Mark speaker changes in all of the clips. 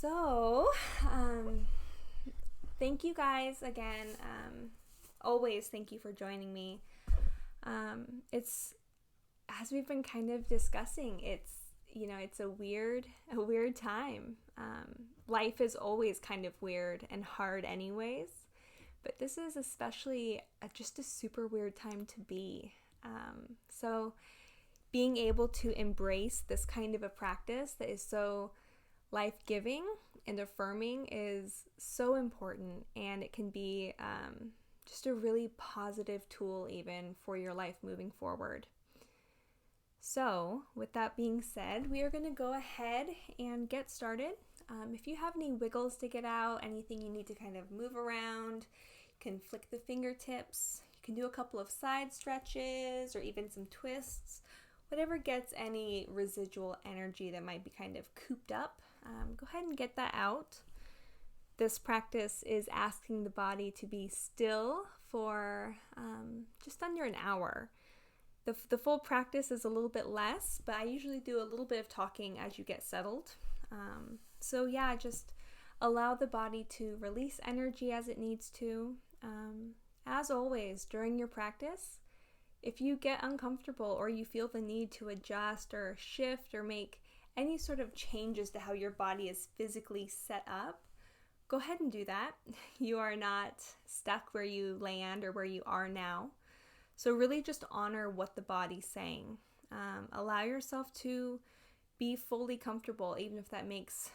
Speaker 1: So, thank you guys again. Always thank you for joining me. It's, as we've been kind of discussing, it's a weird time. Life is always kind of weird and hard anyways, but this is especially just a super weird time to be. So being able to embrace this kind of a practice that is so life-giving and affirming is so important, and it can be just a really positive tool even for your life moving forward. So with that being said, we are going to go ahead and get started. If you have any wiggles to get out, anything you need to kind of move around, you can flick the fingertips, you can do a couple of side stretches or even some twists, whatever gets any residual energy that might be kind of cooped up. Go ahead and get that out. This practice is asking the body to be still for just under an hour. The full practice is a little bit less, but I usually do a little bit of talking as you get settled. So just allow the body to release energy as it needs to. As always, during your practice, if you get uncomfortable or you feel the need to adjust or shift or make any sort of changes to how your body is physically set up, go ahead and do that. You are not stuck where you land or where you are now. So really just honor what the body's saying. Allow yourself to be fully comfortable, even if that makes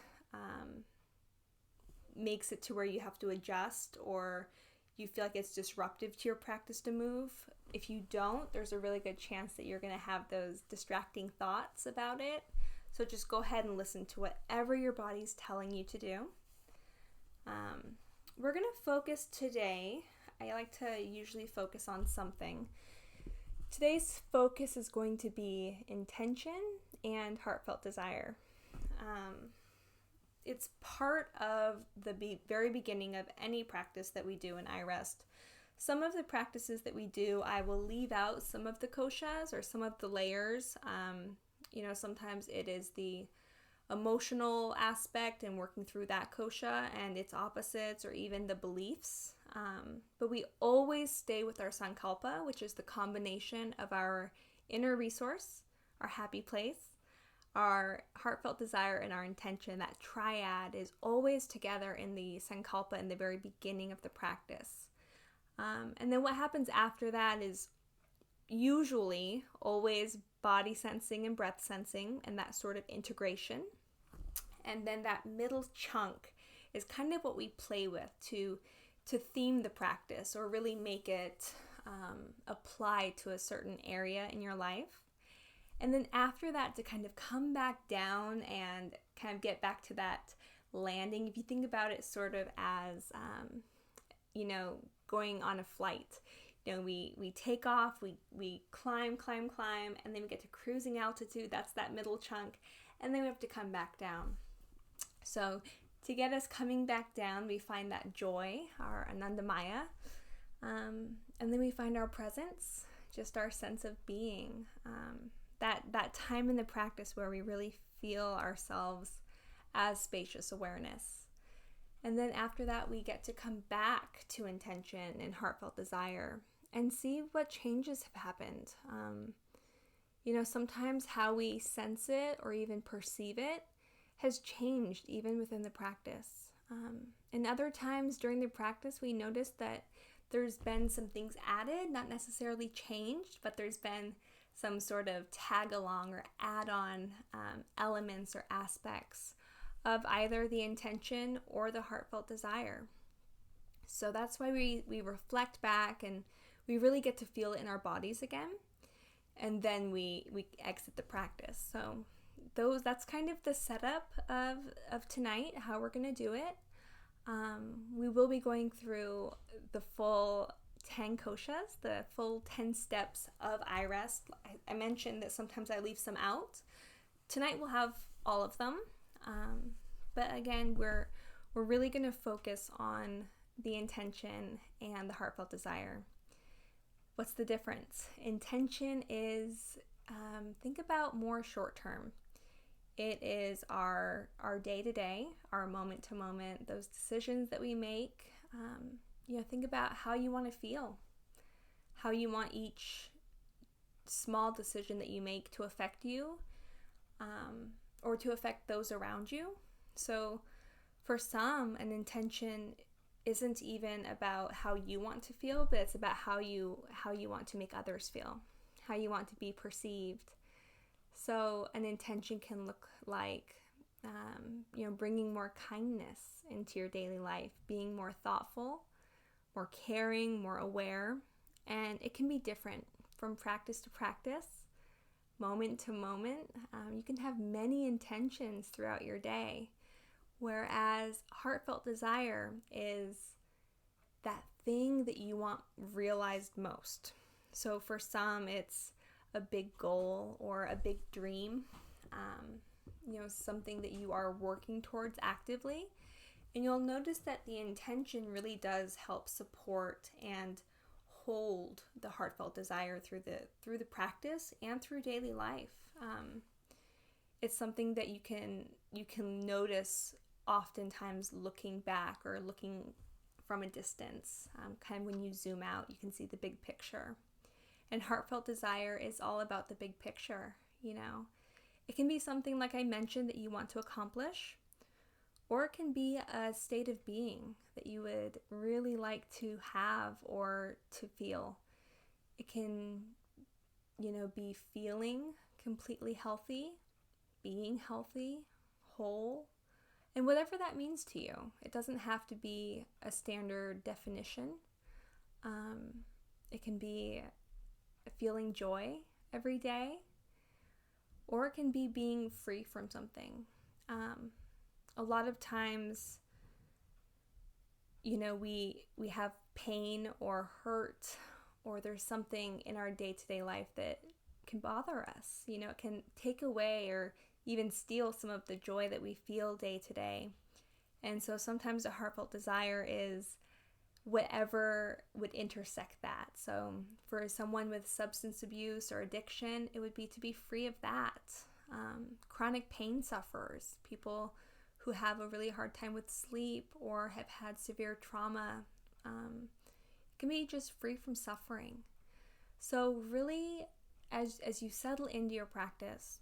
Speaker 1: it to where you have to adjust or you feel like it's disruptive to your practice to move. If you don't, there's a really good chance that you're going to have those distracting thoughts about it. So just go ahead and listen to whatever your body's telling you to do. We're going to focus today. I like to usually focus on something. Today's focus is going to be intention and heartfelt desire. It's part of the very beginning of any practice that we do in iRest. Some of the practices that we do, I will leave out some of the koshas or some of the layers. Sometimes it is the emotional aspect and working through that kosha and its opposites, or even the beliefs. But we always stay with our sankalpa, which is the combination of our inner resource, our happy place, our heartfelt desire, and our intention. That triad is always together in the sankalpa in the very beginning of the practice. And then what happens after that is usually always body sensing and breath sensing and that sort of integration. And then that middle chunk is kind of what we play with to theme the practice or really make it apply to a certain area in your life. And then after that, to kind of come back down and kind of get back to that landing. If you think about it sort of as, going on a flight. We take off, we climb, and then we get to cruising altitude. That's that middle chunk. And then we have to come back down. So to get us coming back down, we find that joy, our anandamaya. And then we find our presence, just our sense of being. That time in the practice where we really feel ourselves as spacious awareness. And then after that, we get to come back to intention and heartfelt desire and see what changes have happened. Sometimes how we sense it or even perceive it has changed even within the practice. And other times during the practice, we notice that there's been some things added, not necessarily changed, but there's been some sort of tag along or add-on elements or aspects of either the intention or the heartfelt desire. So that's why we reflect back and we really get to feel it in our bodies again. And then we exit the practice. So that's kind of the setup of tonight, how we're going to do it. We will be going through the full 10 koshas, the full 10 steps of iRest. I mentioned that sometimes I leave some out. Tonight we'll have all of them. But again, we're really going to focus on the intention and the heartfelt desire. What's the difference? Intention is, think about more short term. It is our day-to-day, our moment-to-moment, those decisions that we make. Think about how you want to feel, how you want each small decision that you make to affect you, or to affect those around you. So for some, an intention isn't even about how you want to feel, but it's about how you want to make others feel, how you want to be perceived. So an intention can look like, bringing more kindness into your daily life, being more thoughtful, more caring, more aware. And it can be different from practice to practice, moment to moment. You can have many intentions throughout your day, whereas heartfelt desire is that thing that you want realized most. So for some, it's a big goal or a big dream, something that you are working towards actively. And you'll notice that the intention really does help support and hold the heartfelt desire through the practice and through daily life. It's something that you can notice oftentimes looking back or looking from a distance. Kind of when you zoom out, you can see the big picture. And heartfelt desire is all about the big picture, It can be something, like I mentioned, that you want to accomplish, or it can be a state of being that you would really like to have or to feel. It can, be feeling completely healthy, being healthy, whole, and whatever that means to you. It doesn't have to be a standard definition. It can be feeling joy every day, or it can be being free from something. A lot of times, we have pain or hurt, or there's something in our day-to-day life that can bother us. It can take away or even steal some of the joy that we feel day to day. And so sometimes a heartfelt desire is whatever would intersect that. So for someone with substance abuse or addiction, it would be to be free of that. Chronic pain sufferers, people who have a really hard time with sleep or have had severe trauma, can be just free from suffering. So really, as you settle into your practice,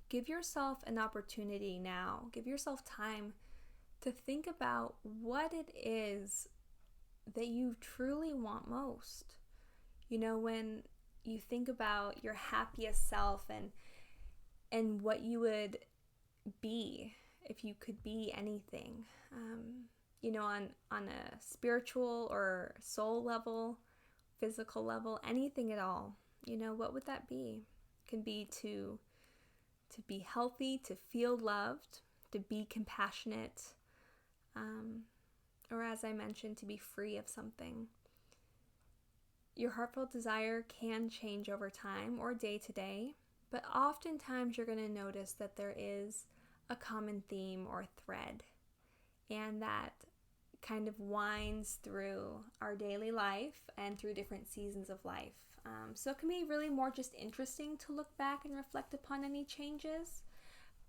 Speaker 1: give yourself an opportunity now, give yourself time to think about what it is that you truly want most. When you think about your happiest self and what you would be if you could be anything, on a spiritual or soul level, physical level, anything at all, what would that be? It can be to be healthy, to feel loved, to be compassionate, or as I mentioned, to be free of something. Your heartfelt desire can change over time or day to day, but oftentimes you're going to notice that there is a common theme or thread, and that kind of winds through our daily life and through different seasons of life. So it can be really more just interesting to look back and reflect upon any changes,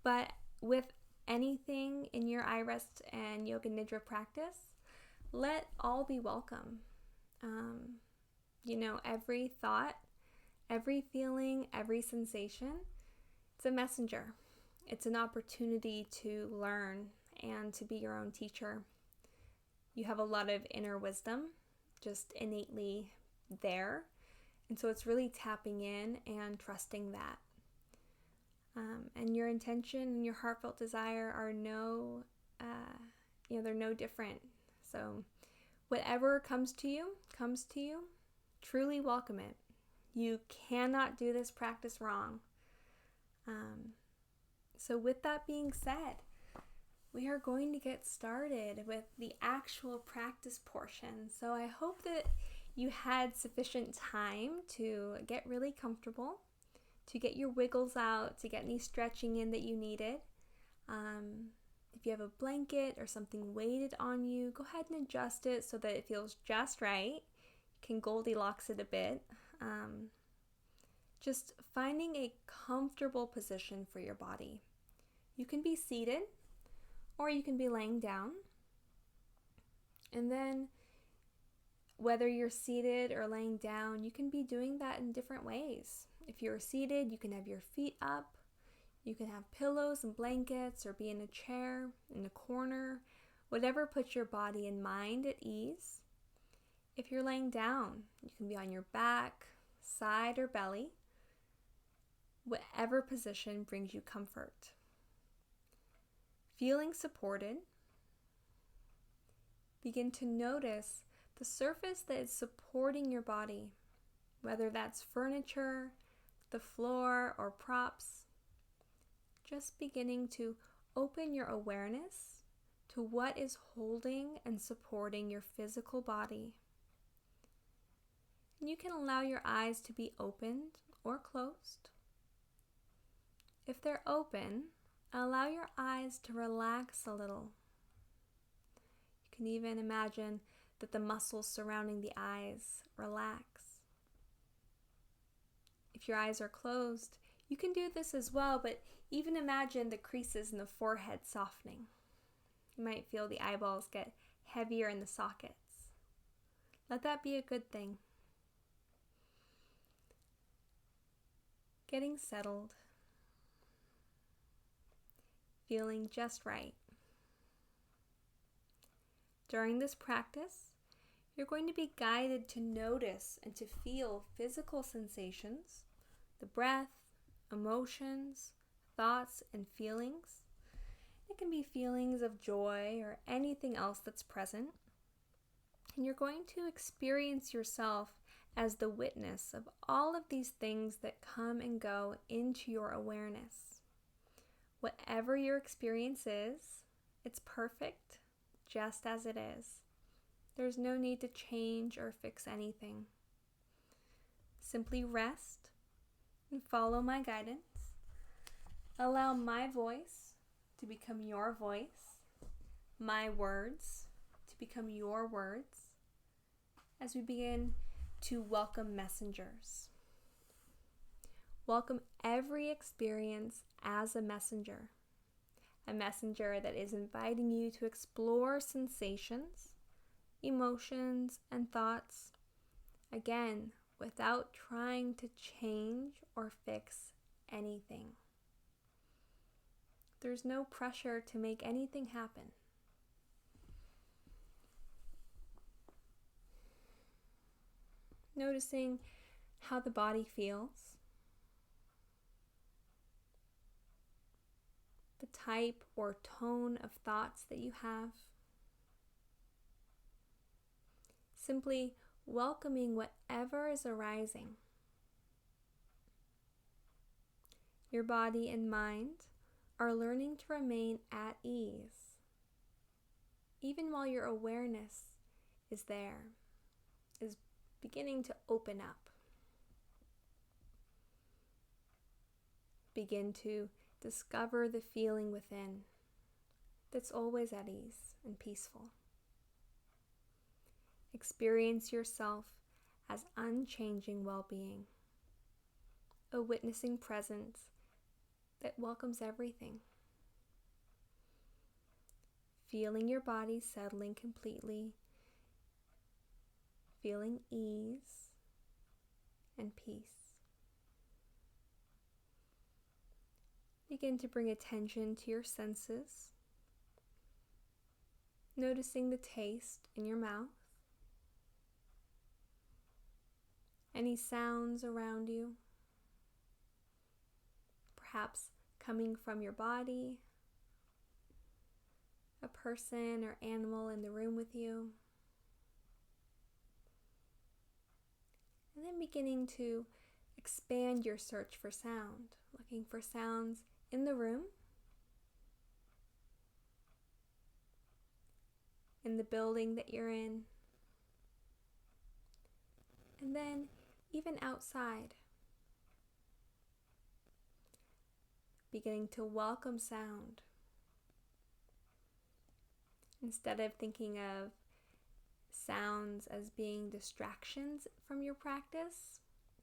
Speaker 1: but with anything in your iRest and Yoga Nidra practice, let all be welcome. Every thought, every feeling, every sensation, it's a messenger. It's an opportunity to learn and to be your own teacher. You have a lot of inner wisdom just innately there, and so it's really tapping in and trusting that. And your intention and your heartfelt desire are they're no different. So whatever comes to you, truly welcome it. You cannot do this practice wrong. So with that being said, we are going to get started with the actual practice portion. So I hope that you had sufficient time to get really comfortable, to get your wiggles out, to get any stretching in that you needed. If you have a blanket or something weighted on you, go ahead and adjust it so that it feels just right. You can Goldilocks it a bit. Just finding a comfortable position for your body. You can be seated or you can be laying down. And then whether you're seated or laying down, you can be doing that in different ways. If you're seated, you can have your feet up. You can have pillows and blankets or be in a chair, in a corner, whatever puts your body and mind at ease. If you're laying down, you can be on your back, side, or belly. Whatever position brings you comfort. Feeling supported, begin to notice the surface that is supporting your body, whether that's furniture, the floor, or props. Just beginning to open your awareness to what is holding and supporting your physical body. And you can allow your eyes to be opened or closed. If they're open, allow your eyes to relax a little. You can even imagine that the muscles surrounding the eyes relax. If your eyes are closed, you can do this as well, but even imagine the creases in the forehead softening. You might feel the eyeballs get heavier in the sockets. Let that be a good thing. Getting settled. Feeling just right. During this practice, you're going to be guided to notice and to feel physical sensations, the breath, emotions, thoughts, and feelings. It can be feelings of joy or anything else that's present. And you're going to experience yourself as the witness of all of these things that come and go into your awareness. Whatever your experience is, it's perfect just as it is. There's no need to change or fix anything. Simply rest and follow my guidance. Allow my voice to become your voice, my words to become your words, as we begin to welcome messengers. Welcome every experience as a messenger that is inviting you to explore sensations, emotions, and thoughts, again, without trying to change or fix anything. There's no pressure to make anything happen. Noticing how the body feels, the type or tone of thoughts that you have. Simply welcoming whatever is arising. Your body and mind are learning to remain at ease, even while your awareness is there, is beginning to open up. Begin to discover the feeling within that's always at ease and peaceful. Experience yourself as unchanging well-being, a witnessing presence that welcomes everything. Feeling your body settling completely, feeling ease and peace. Begin to bring attention to your senses, noticing the taste in your mouth, any sounds around you, perhaps coming from your body, a person or animal in the room with you. And then beginning to expand your search for sound, looking for sounds in the room, in the building that you're in, and then even outside. Beginning to welcome sound. Instead of thinking of sounds as being distractions from your practice,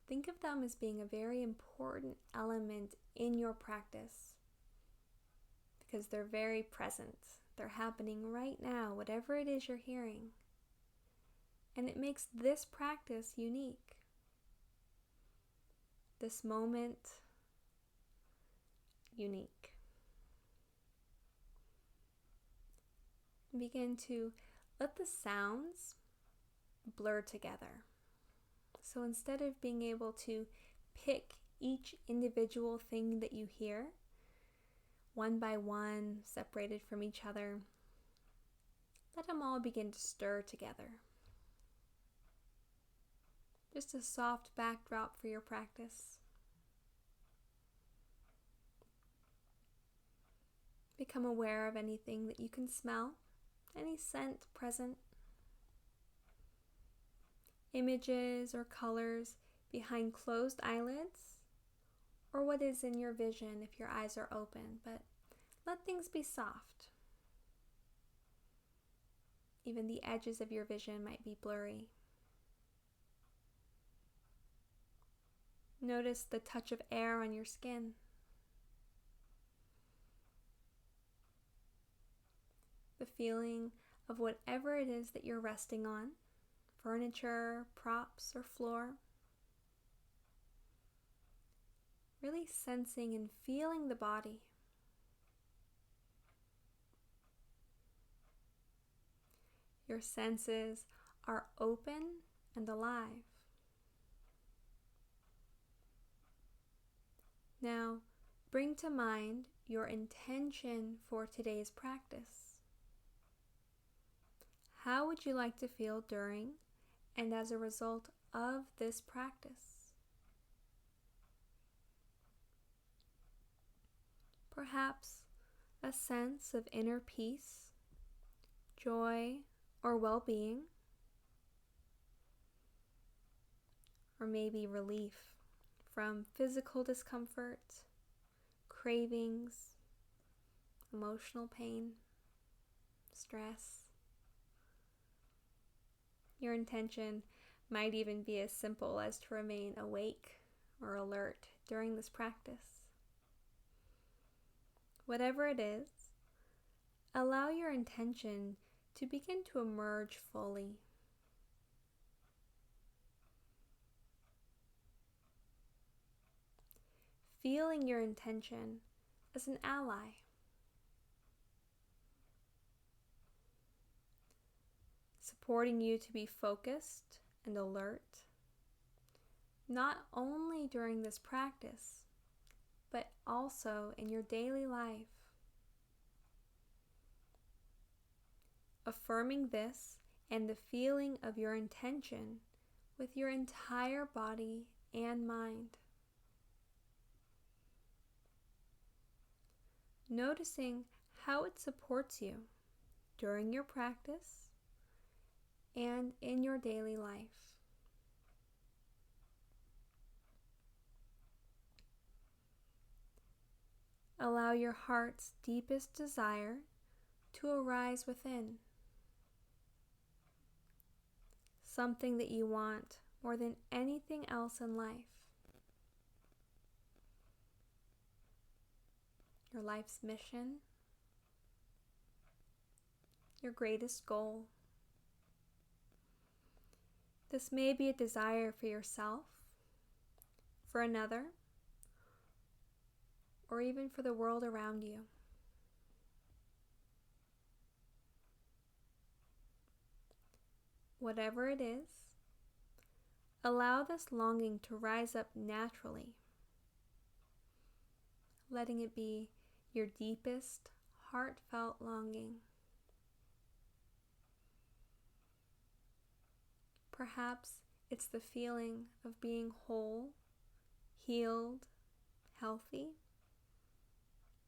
Speaker 1: think of them as being a very important element in your practice. because they're very present. They're happening right now, whatever it is you're hearing. And it makes this practice unique. This moment unique. Begin to let the sounds blur together. So instead of being able to pick each individual thing that you hear, one by one, separated from each other, let them all begin to stir together. Just a soft backdrop for your practice. Become aware of anything that you can smell, any scent present, images or colors behind closed eyelids, or what is in your vision if your eyes are open, but let things be soft. Even the edges of your vision might be blurry. Notice the touch of air on your skin. The feeling of whatever it is that you're resting on, furniture, props, or floor. Really sensing and feeling the body. Your senses are open and alive. Now, bring to mind your intention for today's practice. How would you like to feel during and as a result of this practice? Perhaps a sense of inner peace, joy, or well-being, or maybe relief from physical discomfort, cravings, emotional pain, stress. Your intention might even be as simple as to remain awake or alert during this practice. Whatever it is, allow your intention to begin to emerge fully. Feeling your intention as an ally. Supporting you to be focused and alert, not only during this practice, but also in your daily life. Affirming this and the feeling of your intention with your entire body and mind. Noticing how it supports you during your practice and in your daily life. Allow your heart's deepest desire to arise within. Something that you want more than anything else in life. Your life's mission, your greatest goal. This may be a desire for yourself, for another, or even for the world around you. Whatever it is, allow this longing to rise up naturally, letting it be your deepest, heartfelt longing. Perhaps it's the feeling of being whole, healed, healthy,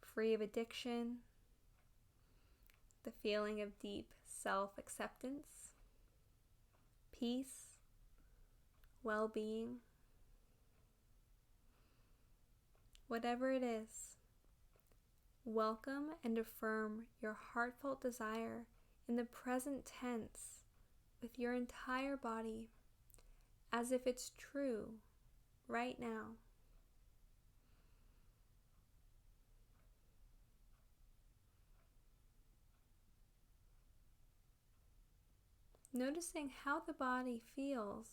Speaker 1: free of addiction, the feeling of deep self-acceptance, peace, well-being. Whatever it is, welcome and affirm your heartfelt desire in the present tense with your entire body as if it's true right now. noticing how the body feels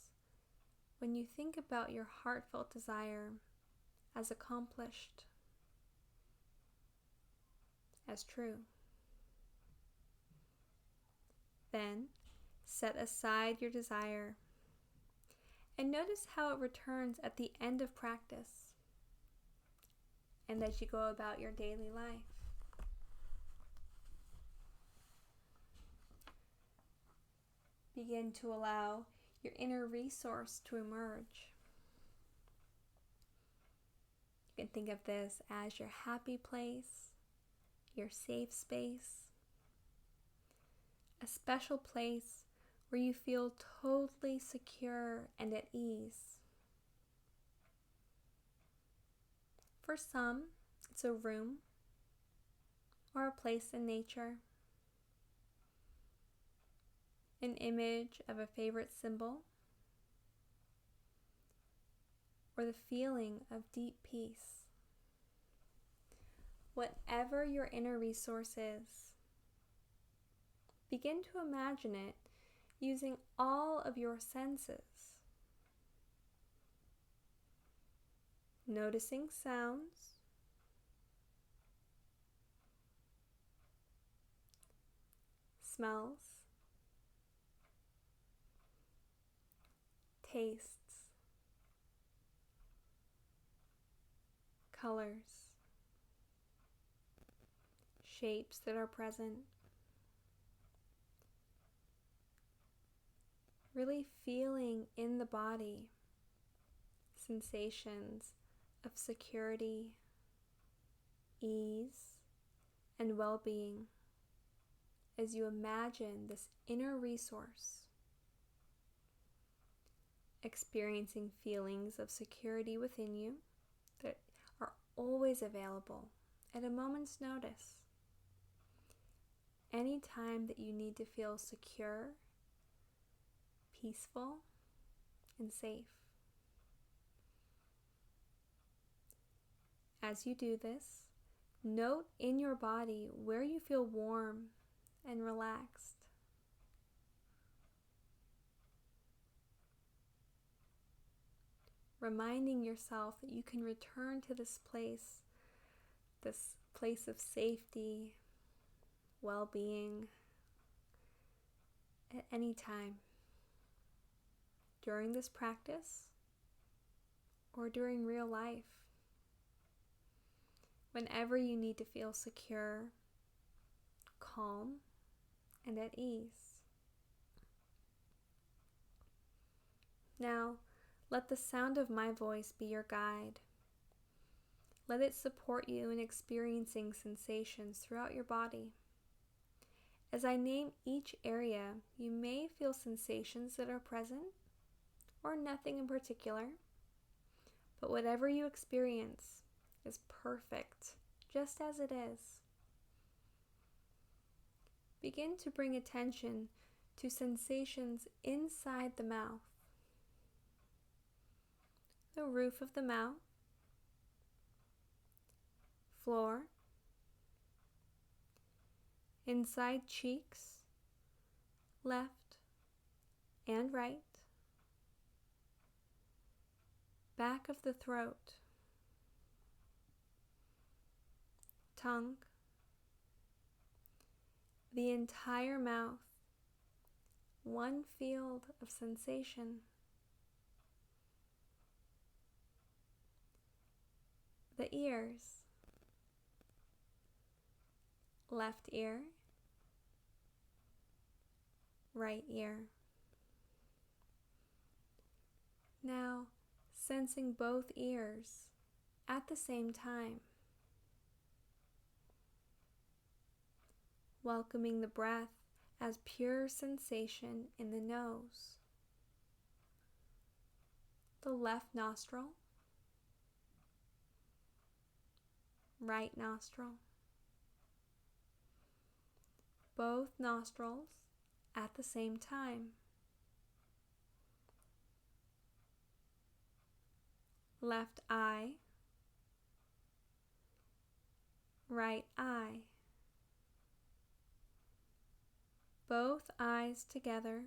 Speaker 1: when you think about your heartfelt desire as accomplished, as true. Then, set aside your desire and notice how it returns at the end of practice and as you go about your daily life. Begin to allow your inner resource to emerge. You can think of this as your happy place, your safe space, a special place where you feel totally secure and at ease. For some, it's a room or a place in nature, an image of a favorite symbol, or the feeling of deep peace. Whatever your inner resource is, begin to imagine it using all of your senses. Noticing sounds, smells, tastes, colors, shapes that are present. Really feeling in the body sensations of security, ease, and well-being as you imagine this inner resource experiencing feelings of security within you that are always available at a moment's notice. Any time that you need to feel secure, peaceful, and safe. As you do this, note in your body where you feel warm and relaxed. Reminding yourself that you can return to this place of safety, well-being, at any time during this practice or during real life. Whenever you need to feel secure, calm, and at ease. Now, let the sound of my voice be your guide. Let it support you in experiencing sensations throughout your body. As I name each area, you may feel sensations that are present or nothing in particular, but whatever you experience is perfect, just as it is. Begin to bring attention to sensations inside the mouth, the roof of the mouth, floor, inside cheeks, left and right, back of the throat, tongue, the entire mouth, one field of sensation. The ears, left ear, right ear. Now, sensing both ears at the same time. Welcoming the breath as pure sensation in the nose, the left nostril, right nostril, both nostrils at the same time. Left eye, right eye, both eyes together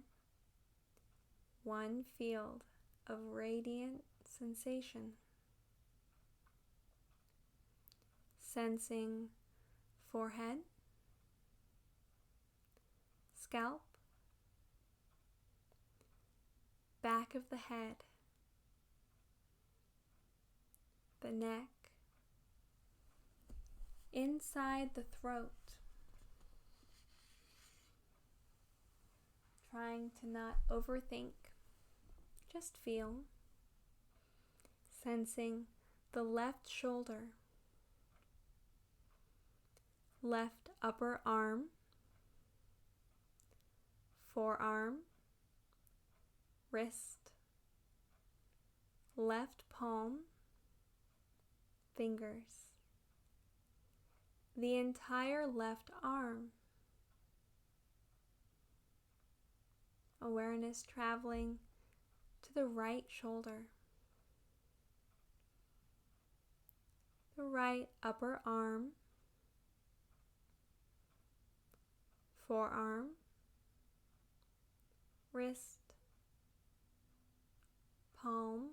Speaker 1: one field of radiant sensation. Sensing forehead, scalp, back of the head, the neck, inside the throat. Trying to not overthink, just feel. Sensing the left shoulder, left upper arm, forearm, wrist, left palm, fingers, the entire left arm. Awareness traveling to the right shoulder, the right upper arm, forearm, wrist, palm,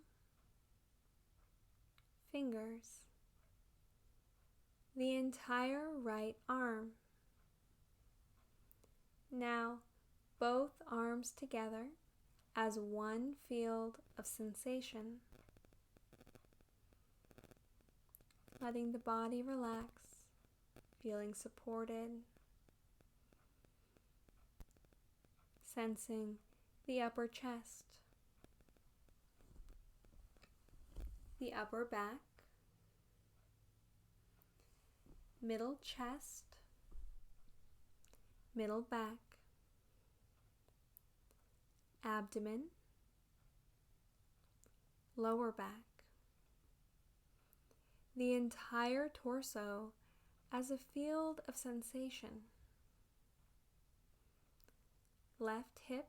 Speaker 1: fingers, the entire right arm. Now, both arms together as one field of sensation. Letting the body relax, feeling supported. Sensing the upper chest, the upper back, middle chest, middle back, abdomen, lower back, the entire torso as a field of sensation. Left hip,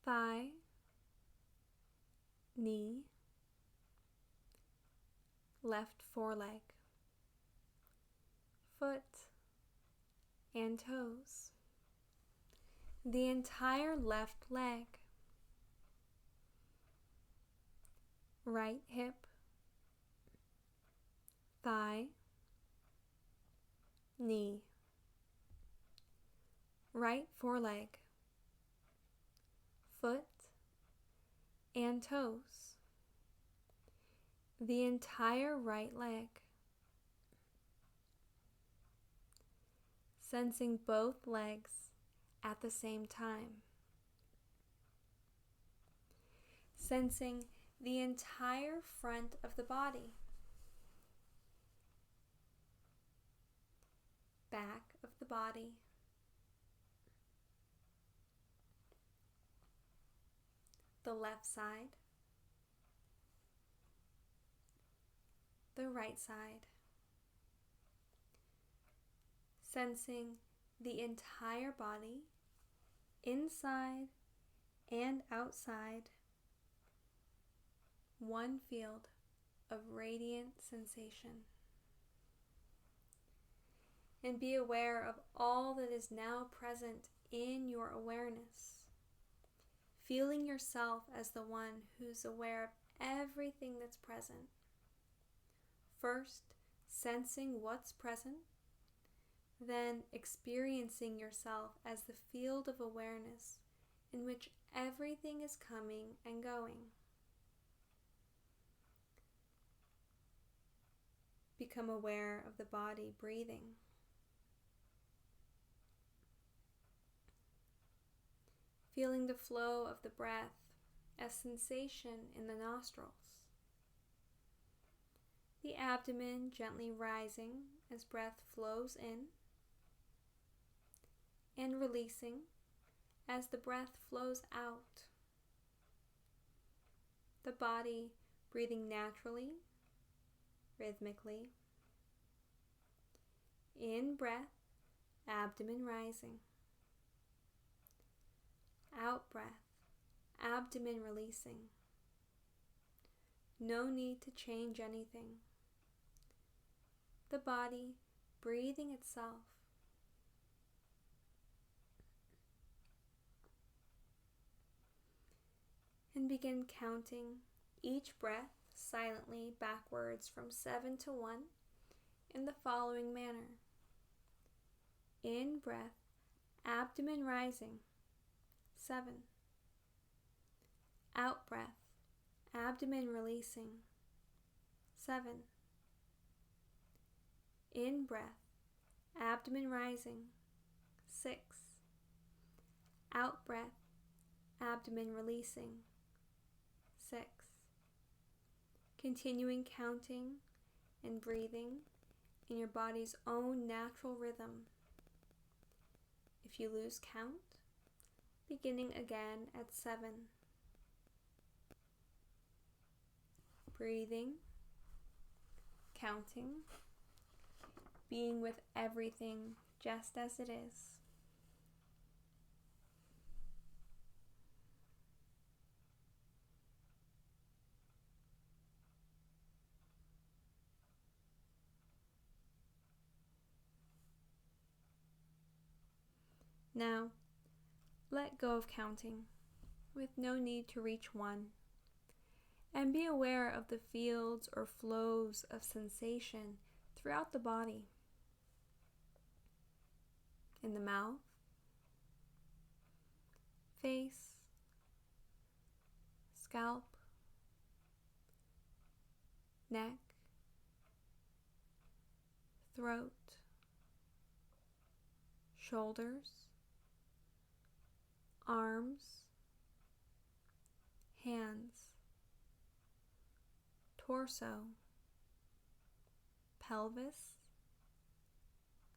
Speaker 1: thigh, knee, left foreleg, foot, and toes. The entire left leg, right hip, thigh, knee, right foreleg, foot, and toes. The entire right leg. Sensing both legs at the same time. Sensing the entire front of the body. Back of the body. The left side. The right side. Sensing the entire body, inside and outside, one field of radiant sensation. And be aware of all that is now present in your awareness. Feeling yourself as the one who's aware of everything that's present. First, sensing what's present, then experiencing yourself as the field of awareness in which everything is coming and going. Become aware of the body breathing. Feeling the flow of the breath as sensation in the nostrils. The abdomen gently rising as breath flows in and releasing as the breath flows out. The body breathing naturally, rhythmically. In breath, abdomen rising. Out breath, abdomen releasing. No need to change anything. The body breathing itself. And begin counting each breath silently backwards from 7 to 1 in the following manner. In breath, abdomen rising, 7. Out breath, abdomen releasing, 7. In breath, abdomen rising, 6. Out breath, abdomen releasing, 6. Continuing counting and breathing in your body's own natural rhythm. If you lose count, beginning again at 7. Breathing, counting, being with everything just as it is. Now, let go of counting, with no need to reach 1, and be aware of the fields or flows of sensation throughout the body. In the mouth, face, scalp, neck, throat, shoulders, arms, hands, torso, pelvis,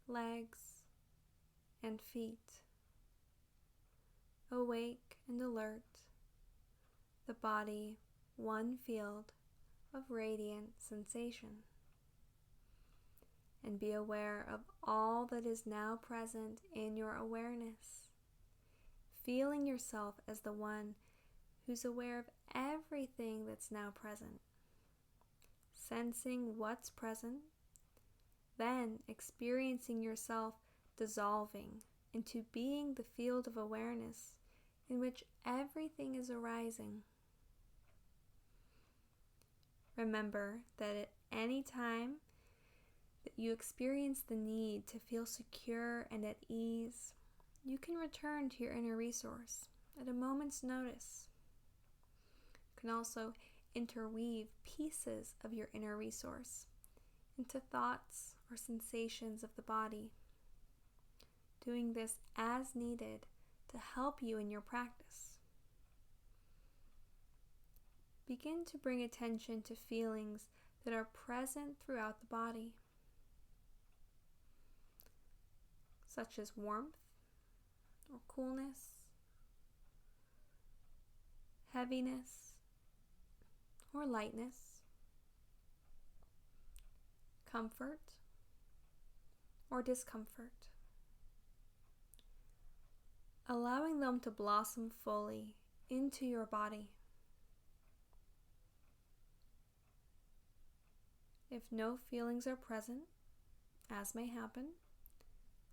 Speaker 1: legs, and feet. Awake and alert, the body one field of radiant sensation. And be aware of all that is now present in your awareness, feeling yourself as the one who's aware of everything that's now present, sensing what's present, then experiencing yourself dissolving into being the field of awareness in which everything is arising. Remember that at any time that you experience the need to feel secure and at ease, you can return to your inner resource at a moment's notice. You can also interweave pieces of your inner resource into thoughts or sensations of the body, doing this as needed to help you in your practice. Begin to bring attention to feelings that are present throughout the body, such as warmth or coolness, heaviness or lightness, comfort or discomfort, allowing them to blossom fully into your body. If no feelings are present, as may happen,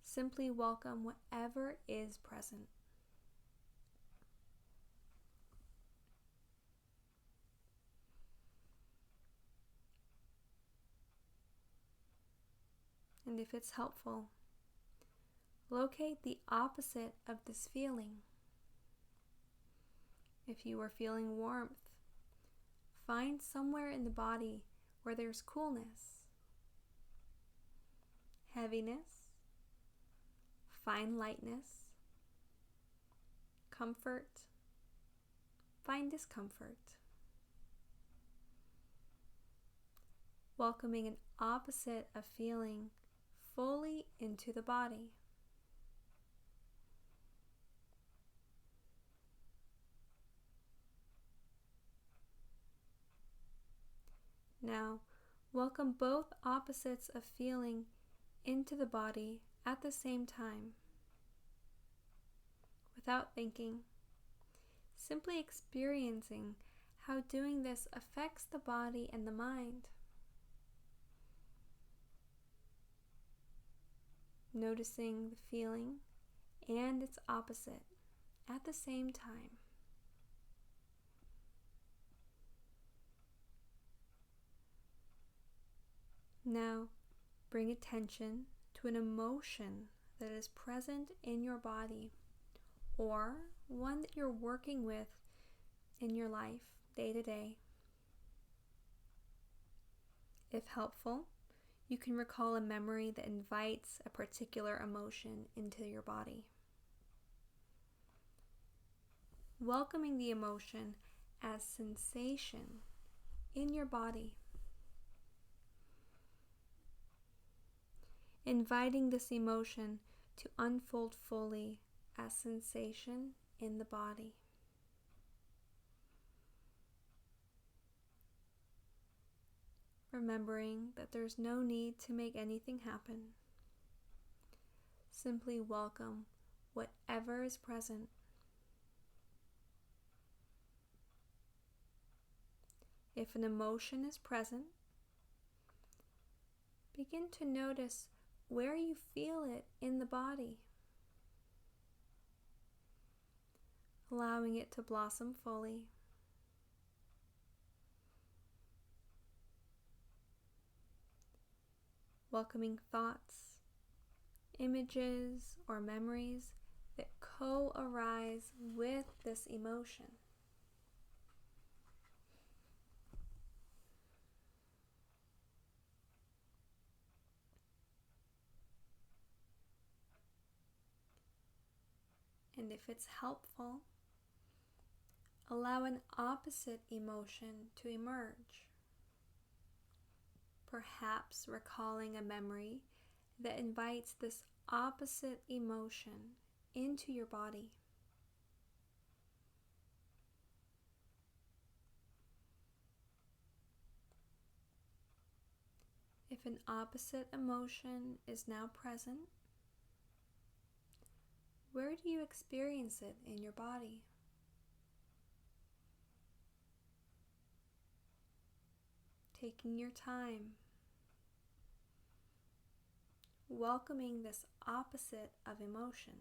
Speaker 1: simply welcome whatever is present. And if it's helpful, locate the opposite of this feeling. If you are feeling warmth, find somewhere in the body where there's coolness. Heaviness, find lightness. Comfort, find discomfort. Welcoming an opposite of feeling fully into the body. Now, welcome both opposites of feeling into the body at the same time. Without thinking, simply experiencing how doing this affects the body and the mind. Noticing the feeling and its opposite at the same time. Now, bring attention to an emotion that is present in your body, or one that you're working with in your life day to day. If helpful, you can recall a memory that invites a particular emotion into your body. Welcoming the emotion as sensation in your body. Inviting this emotion to unfold fully as sensation in the body. Remembering that there's no need to make anything happen. Simply welcome whatever is present. If an emotion is present, begin to notice where you feel it in the body, allowing it to blossom fully. Welcoming thoughts, images, or memories that co-arise with this emotion. And if it's helpful, allow an opposite emotion to emerge. Perhaps recalling a memory that invites this opposite emotion into your body. If an opposite emotion is now present, where do you experience it in your body? Taking your time, welcoming this opposite of emotion.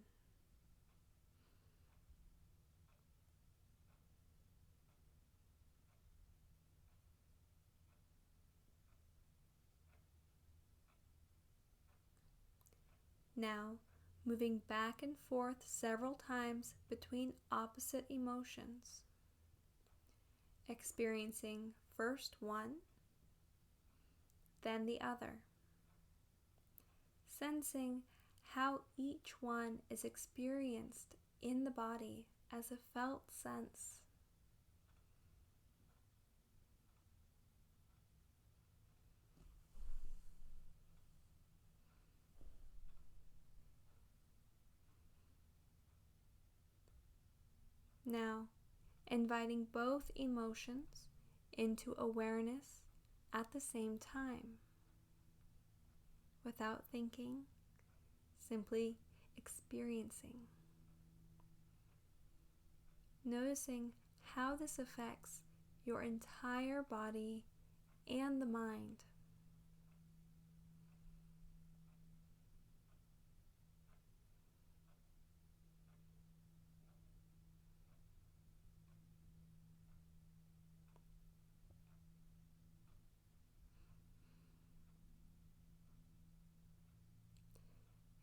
Speaker 1: Now, moving back and forth several times between opposite emotions, experiencing first one, then the other, sensing how each one is experienced in the body as a felt sense. Now, inviting both emotions into awareness at the same time, without thinking, simply experiencing. Noticing how this affects your entire body and the mind.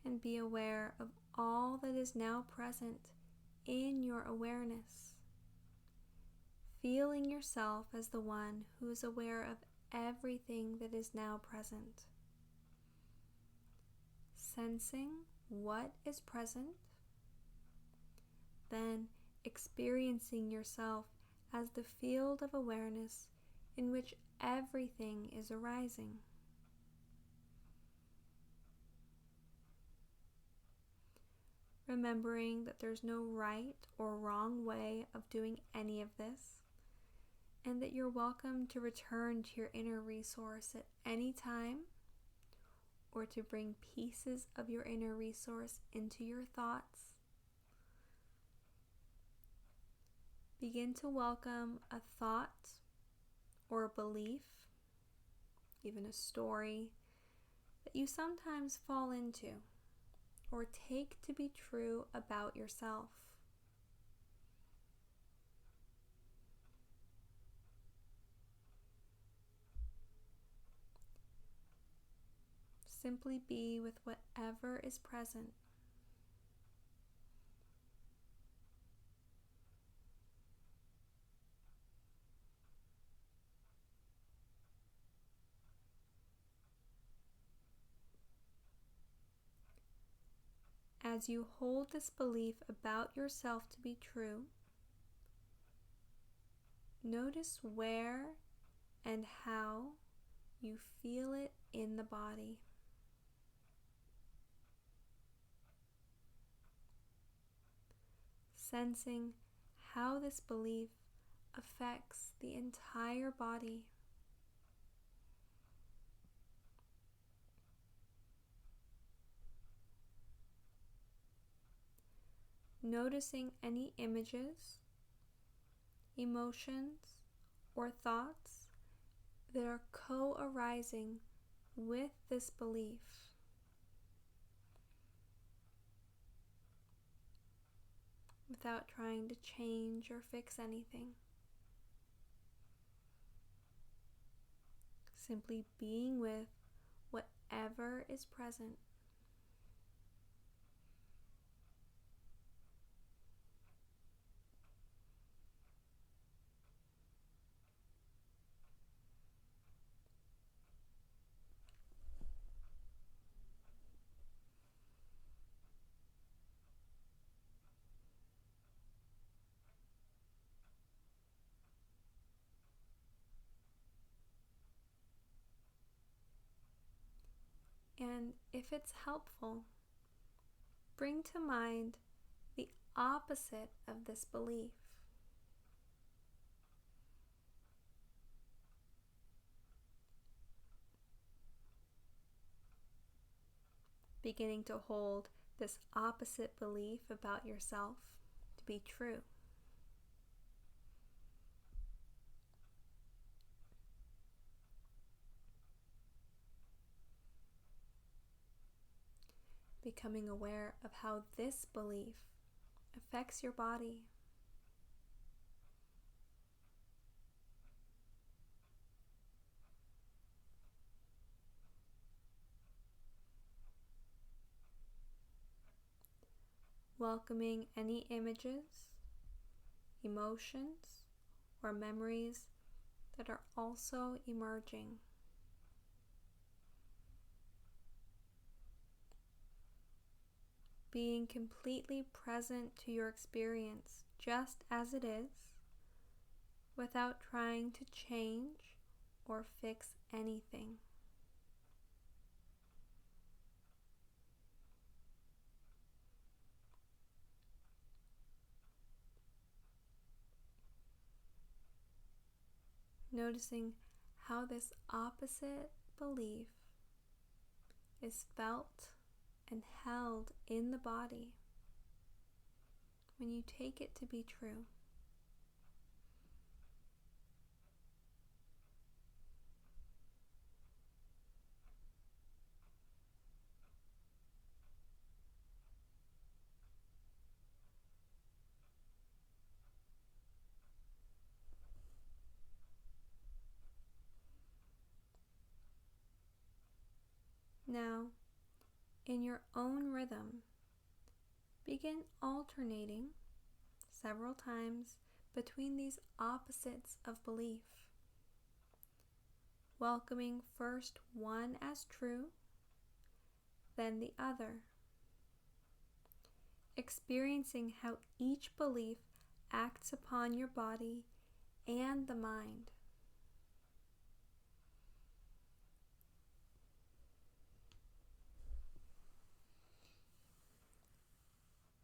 Speaker 1: And be aware of all that is now present in your awareness. Feeling yourself as the one who is aware of everything that is now present. Sensing what is present, then experiencing yourself as the field of awareness in which everything is arising. Remembering that there's no right or wrong way of doing any of this, and that you're welcome to return to your inner resource at any time, or to bring pieces of your inner resource into your thoughts. Begin to welcome a thought or a belief, even a story, that you sometimes fall into or take to be true about yourself. Simply be with whatever is present. As you hold this belief about yourself to be true, notice where and how you feel it in the body. Sensing how this belief affects the entire body. Noticing any images, emotions, or thoughts that are co-arising with this belief. Without trying to change or fix anything. Simply being with whatever is present. And if it's helpful, bring to mind the opposite of this belief. Beginning to hold this opposite belief about yourself to be true. Becoming aware of how this belief affects your body. Welcoming any images, emotions, or memories that are also emerging. Being completely present to your experience just as it is, without trying to change or fix anything. Noticing how this opposite belief is felt and held in the body when you take it to be true. Now, in your own rhythm, begin alternating several times between these opposites of belief, welcoming first one as true, then the other, experiencing how each belief acts upon your body and the mind.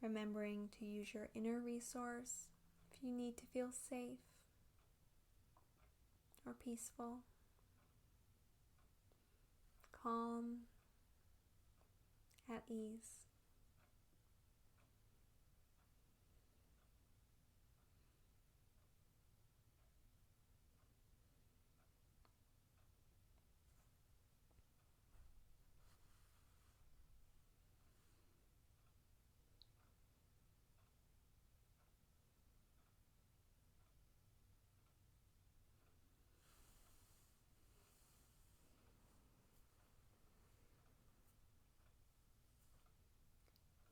Speaker 1: Remembering to use your inner resource if you need to feel safe or peaceful, calm, at ease.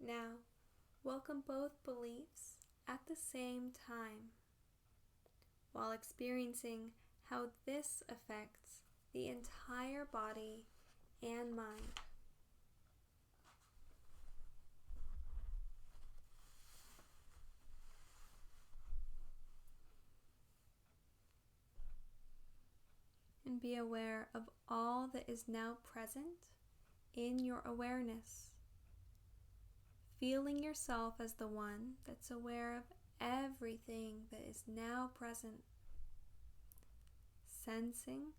Speaker 1: Now, welcome both beliefs at the same time, while experiencing how this affects the entire body and mind. And be aware of all that is now present in your awareness. Feeling yourself as the one that's aware of everything that is now present. Sensing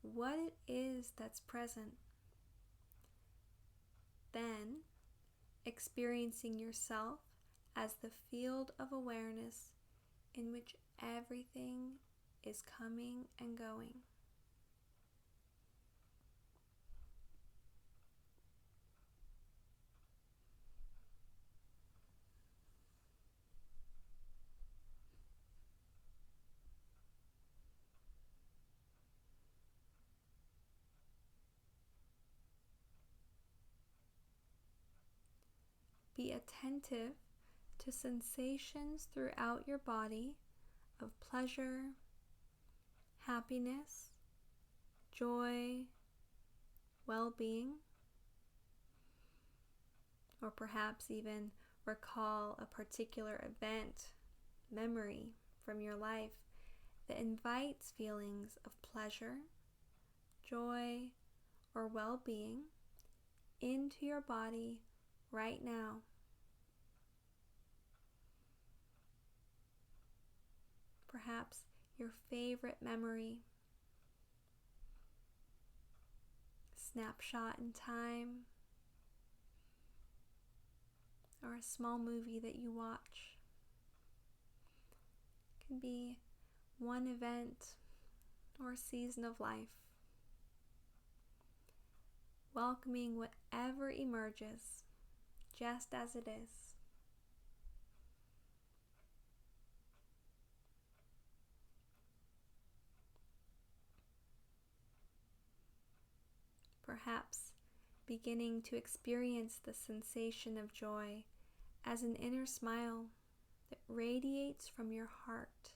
Speaker 1: what it is that's present. Then, experiencing yourself as the field of awareness in which everything is coming and going. Be attentive to sensations throughout your body of pleasure, happiness, joy, well-being, or perhaps even recall a particular event, memory from your life that invites feelings of pleasure, joy, or well-being into your body right now. Perhaps your favorite memory, snapshot in time, or a small movie that you watch. It can be one event or a season of life. Welcoming whatever emerges, just as it is. Perhaps beginning to experience the sensation of joy as an inner smile that radiates from your heart.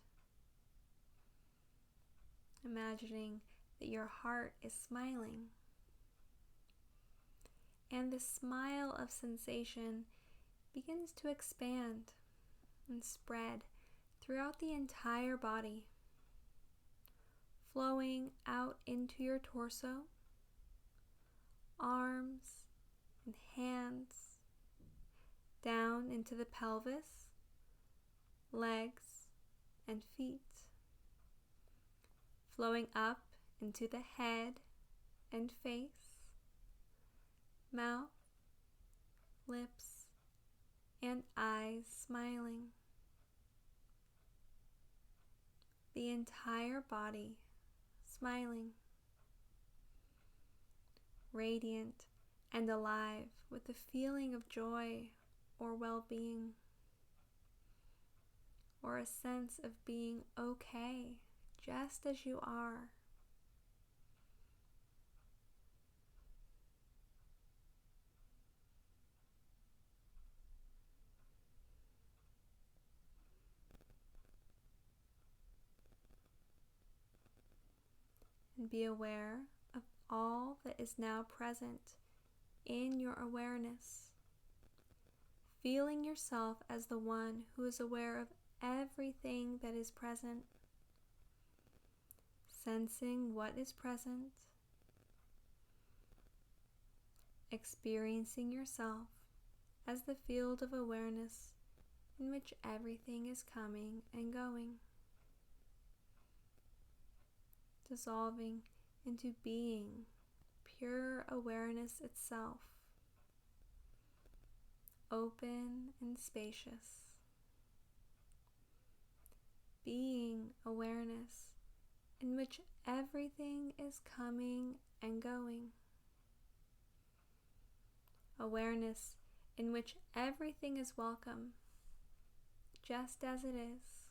Speaker 1: Imagining that your heart is smiling. And the smile of sensation begins to expand and spread throughout the entire body, flowing out into your torso, arms and hands, down into the pelvis, legs and feet, flowing up into the head and face, mouth, lips, and eyes smiling. The entire body smiling, radiant and alive with the feeling of joy or well-being, or a sense of being okay just as you are. And be aware of all that is now present in your awareness, feeling yourself as the one who is aware of everything that is present, sensing what is present, experiencing yourself as the field of awareness in which everything is coming and going, dissolving into being pure awareness itself, open and spacious. Being awareness in which everything is coming and going. Awareness in which everything is welcome, just as it is.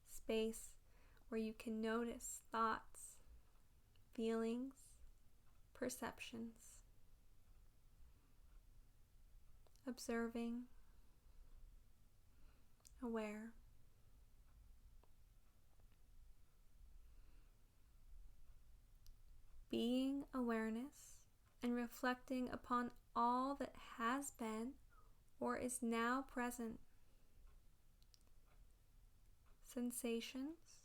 Speaker 1: Space where you can notice thoughts, feelings, perceptions, observing, aware. Being awareness and reflecting upon all that has been or is now present. Sensations,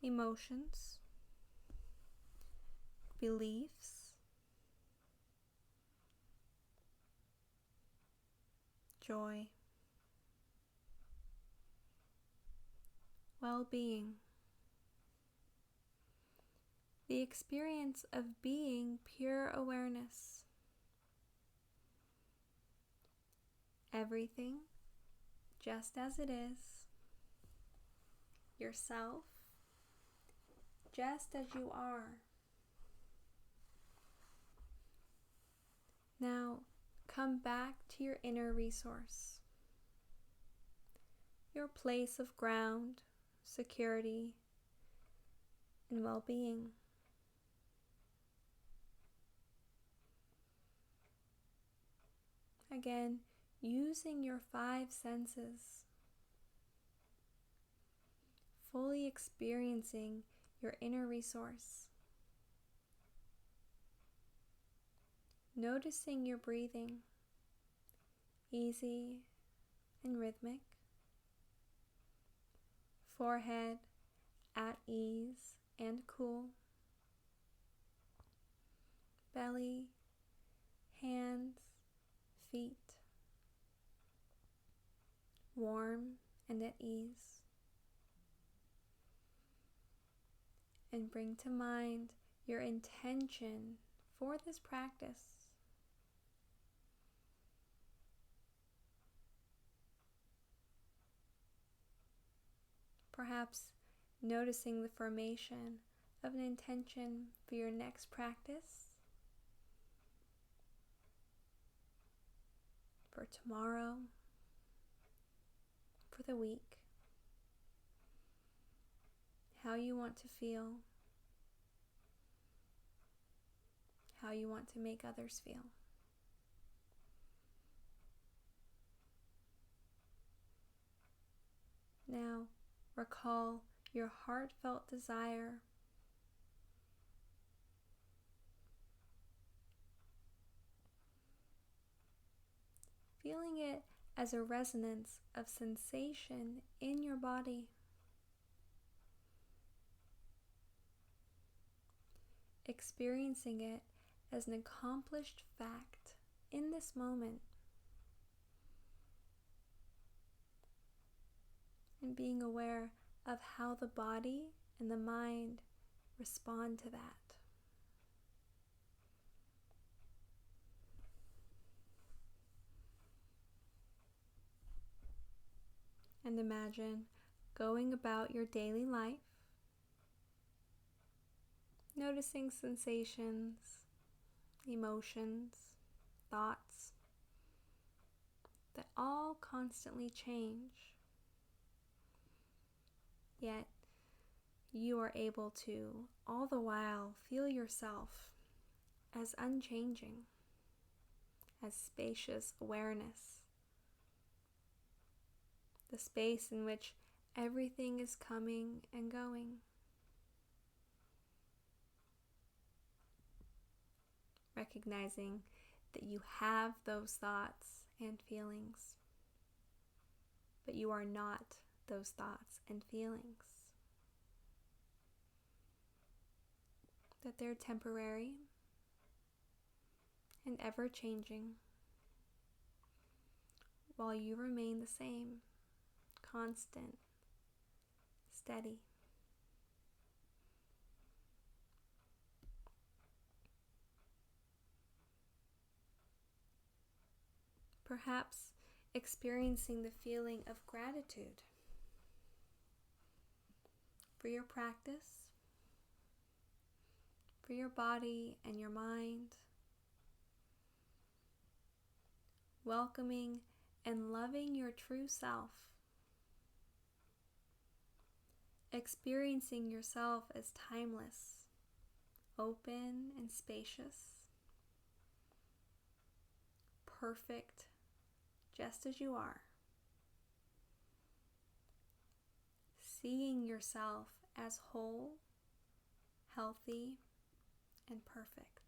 Speaker 1: emotions, beliefs, joy, well-being. The experience of being pure awareness. Everything just as it is. Yourself just as you are. Now come back to your inner resource, your place of ground, security, and well-being. Again, using your 5 senses, fully experiencing your inner resource. Noticing your breathing, easy and rhythmic. Forehead at ease and cool. Belly, hands, feet, warm and at ease. And bring to mind your intention for this practice. Perhaps noticing the formation of an intention for your next practice, for tomorrow, for the week, how you want to feel, how you want to make others feel. Now, recall your heartfelt desire. Feeling it as a resonance of sensation in your body. Experiencing it as an accomplished fact in this moment. And being aware of how the body and the mind respond to that. And imagine going about your daily life, noticing sensations, emotions, thoughts that all constantly change. Yet you are able to, all the while, feel yourself as unchanging, as spacious awareness, the space in which everything is coming and going. Recognizing that you have those thoughts and feelings, but you are not those thoughts and feelings. That they're temporary and ever-changing, while you remain the same, constant, steady. Perhaps experiencing the feeling of gratitude for your practice, for your body and your mind, welcoming and loving your true self, experiencing yourself as timeless, open and spacious, perfect just as you are, seeing yourself as whole, healthy, and perfect.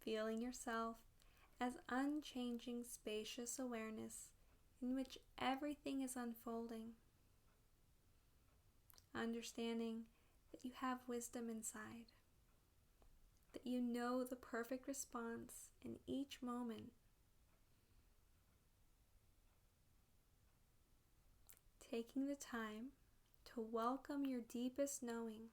Speaker 1: Feeling yourself as unchanging, spacious awareness in which everything is unfolding. Understanding that you have wisdom inside, that you know the perfect response in each moment. Taking the time to welcome your deepest knowing.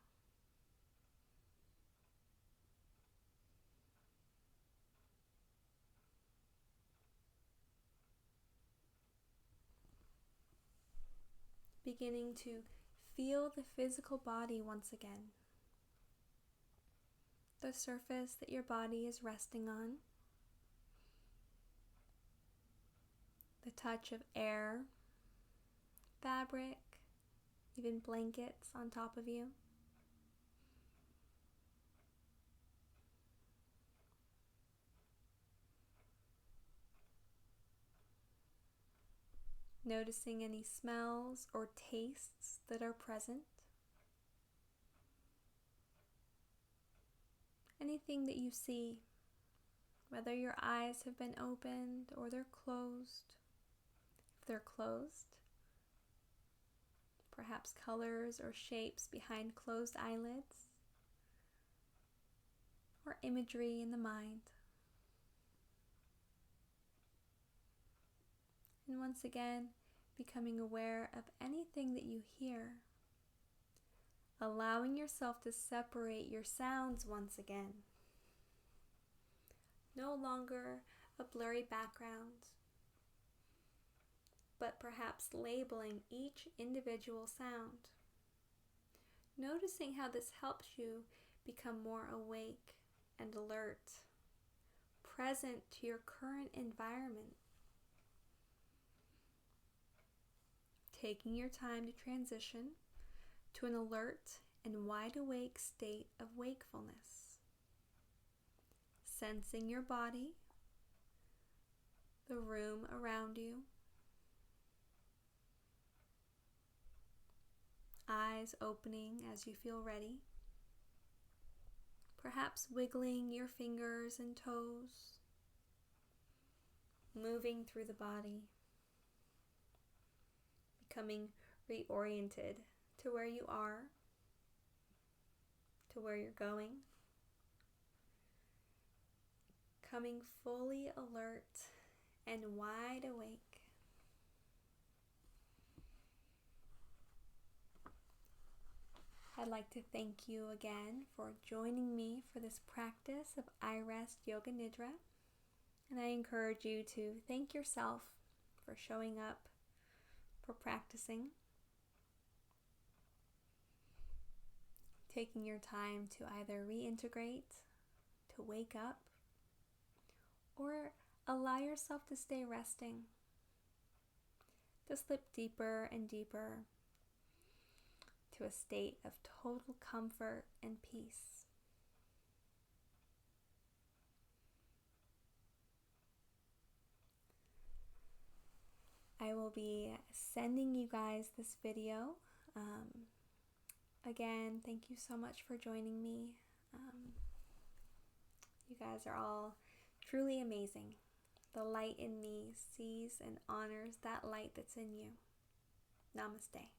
Speaker 1: Beginning to feel the physical body once again. The surface that your body is resting on. The touch of air, fabric, even blankets on top of you. Noticing any smells or tastes that are present. Anything that you see, whether your eyes have been opened or they're closed. If they're closed, perhaps colors or shapes behind closed eyelids, or imagery in the mind. And once again, becoming aware of anything that you hear. Allowing yourself to separate your sounds once again. No longer a blurry background, but perhaps labeling each individual sound. Noticing how this helps you become more awake and alert, present to your current environment. Taking your time to transition to an alert and wide awake state of wakefulness. Sensing your body, the room around you, eyes opening as you feel ready, perhaps wiggling your fingers and toes, moving through the body, becoming reoriented to where you are, to where you're going, coming fully alert and wide awake. I'd like to thank you again for joining me for this practice of iRest Yoga Nidra, and I encourage you to thank yourself for showing up, for practicing, taking your time to either reintegrate, to wake up, or allow yourself to stay resting, to slip deeper and deeper to a state of total comfort and peace. I will be sending you guys this video. Again, thank you so much for joining me. You guys are all truly amazing. The light in me sees and honors that light that's in you. Namaste.